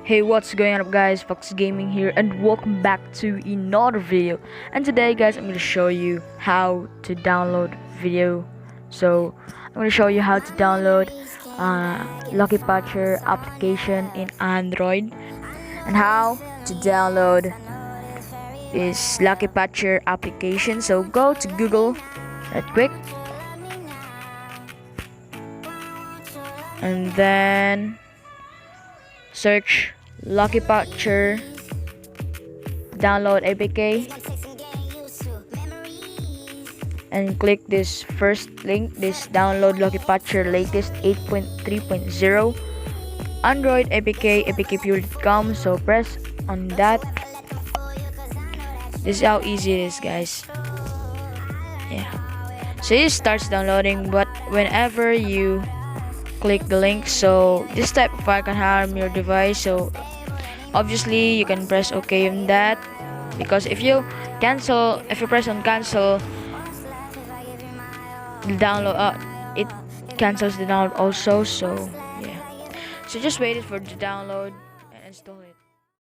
Hey, what's going on guys, Fox Gaming here, and welcome back to another video. And today guys, I'm going to show you how to download video. So I'm going to show you how to download Lucky Patcher application in Android, and how to download this Lucky Patcher application. So go to Google right quick, and then search Lucky Patcher download APK, and click this first link, this download Lucky Patcher latest 8.3.0 Android apk.pure.com. So press on that. This is how easy it is, guys. Yeah, so it starts downloading, but whenever you click the link, so this type of file can harm your device. So obviously you can press OK on that, because if you press on cancel the download, it cancels the download also. So yeah, so just wait it for the download and install it.